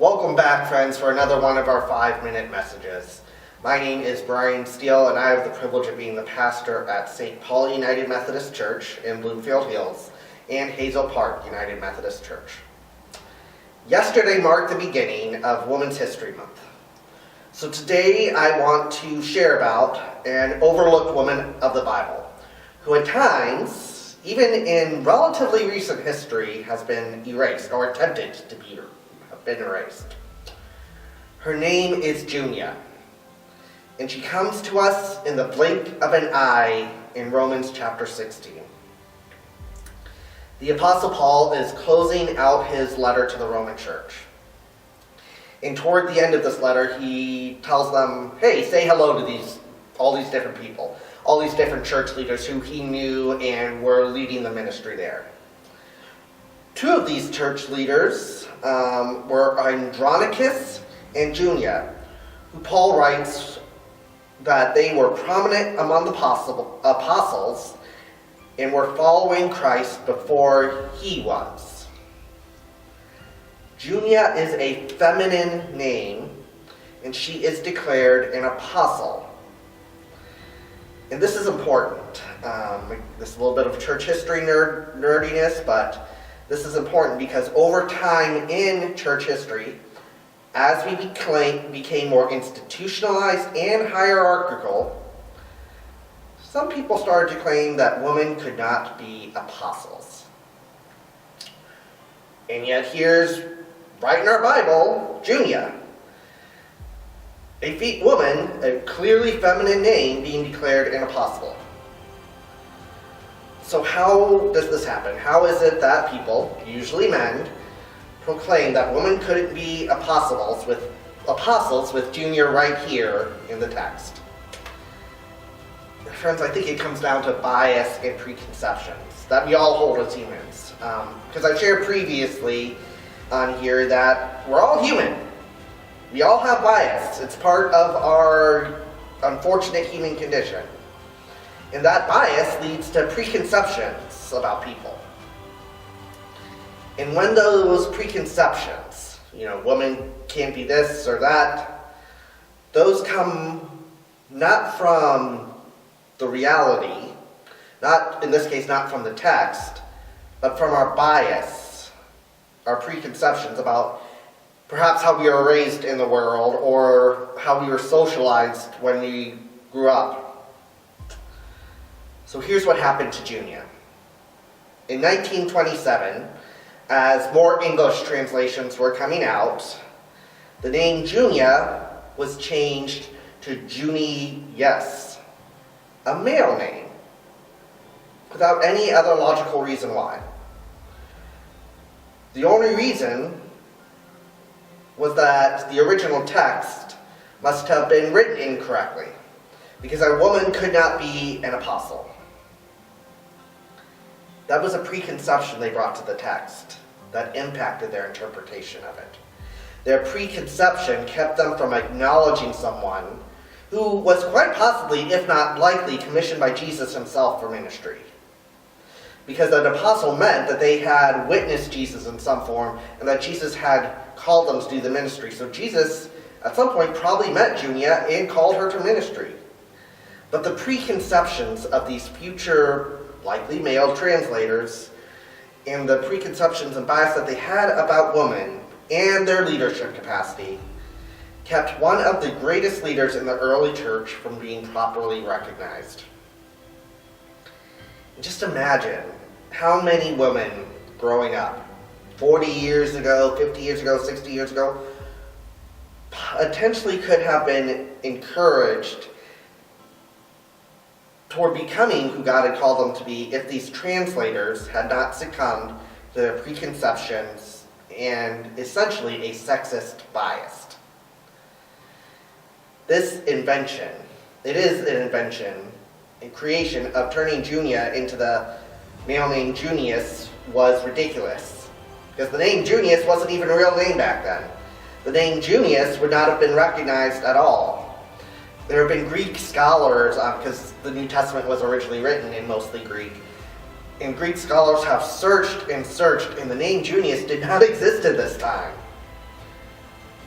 Welcome back, friends, for another one of our 5-minute messages. My name is Brian Steele, and I have the privilege of being the pastor at St. Paul United Methodist Church in Bloomfield Hills and Hazel Park United Methodist Church. Yesterday marked the beginning of Women's History Month. So today I want to share about an overlooked woman of the Bible, who at times, even in relatively recent history, has been erased or attempted to be erased. Her name is Junia, and she comes to us in the blink of an eye in Romans chapter 16. The Apostle Paul is closing out his letter to the Roman church. And toward the end of this letter, he tells them, hey, say hello to all these different people, all these different church leaders who he knew and were leading the ministry there. Two of these church leaders were Andronicus and Junia, who Paul writes that they were prominent among the apostles and were following Christ before he was. Junia is a feminine name, and she is declared an apostle. And this is important. This is a little bit of church history nerdiness, but this is important because over time in church history, as we became more institutionalized and hierarchical, some people started to claim that women could not be apostles. And yet here's, right in our Bible, Junia, a woman, a clearly feminine name, being declared an apostle. So how does this happen? How is it that people, usually men, proclaim that women couldn't be apostles with Junia right here in the text? Friends, I think it comes down to bias and preconceptions that we all hold as humans. Because I shared previously on here that we're all human. We all have bias. It's part of our unfortunate human condition. And that bias leads to preconceptions about people. And when those preconceptions, women can't be this or that, those come not from the reality, not, in this case, not from the text, but from our bias, our preconceptions about perhaps how we were raised in the world or how we were socialized when we grew up. So here's what happened to Junia. In 1927, as more English translations were coming out, the name Junia was changed to Junius, a male name, without any other logical reason why. The only reason was that the original text must have been written incorrectly, because a woman could not be an apostle. That was a preconception they brought to the text that impacted their interpretation of it. Their preconception kept them from acknowledging someone who was quite possibly, if not likely, commissioned by Jesus himself for ministry. Because an apostle meant that they had witnessed Jesus in some form and that Jesus had called them to do the ministry. So Jesus, at some point, probably met Junia and called her to ministry. But the preconceptions of these future likely male translators, and the preconceptions and bias that they had about women and their leadership capacity kept one of the greatest leaders in the early church from being properly recognized. And just imagine how many women growing up 40 years ago, 50 years ago, 60 years ago potentially could have been encouraged toward becoming who God had called them to be if these translators had not succumbed to their preconceptions and essentially a sexist bias. This invention, it is an invention and creation of turning Junia into the male name Junius was ridiculous. Because the name Junius wasn't even a real name back then. The name Junius would not have been recognized at all. There have been Greek scholars, because the New Testament was originally written in mostly Greek, and Greek scholars have searched and searched, and the name Junius did not exist at this time.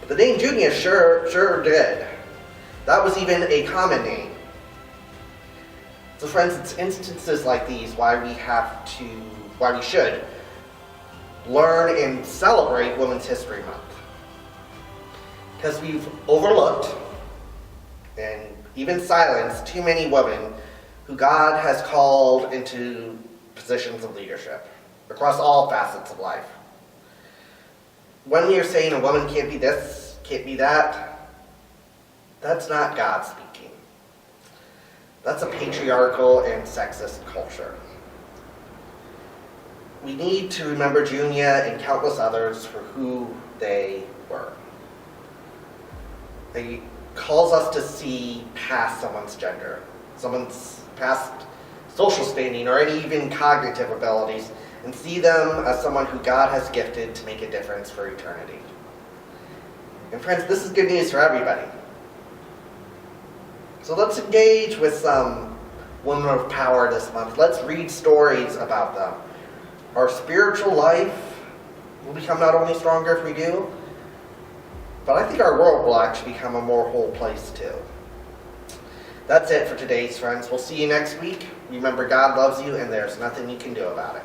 But the name Junia sure did. That was even a common name. So friends, it's instances like these why we should learn and celebrate Women's History Month. Because we've overlooked and even silenced too many women who God has called into positions of leadership across all facets of life. When we are saying a woman can't be this, can't be that, that's not God speaking. That's a patriarchal and sexist culture. We need to remember Junia and countless others for who they were. It calls us to see past someone's gender, someone's past social standing, or any even cognitive abilities, and see them as someone who God has gifted to make a difference for eternity. And friends, this is good news for everybody. So let's engage with some women of power this month. Let's read stories about them. Our spiritual life will become not only stronger if we do, but I think our world will actually become a more whole place too. That's it for today's friends. We'll see you next week. Remember, God loves you and there's nothing you can do about it.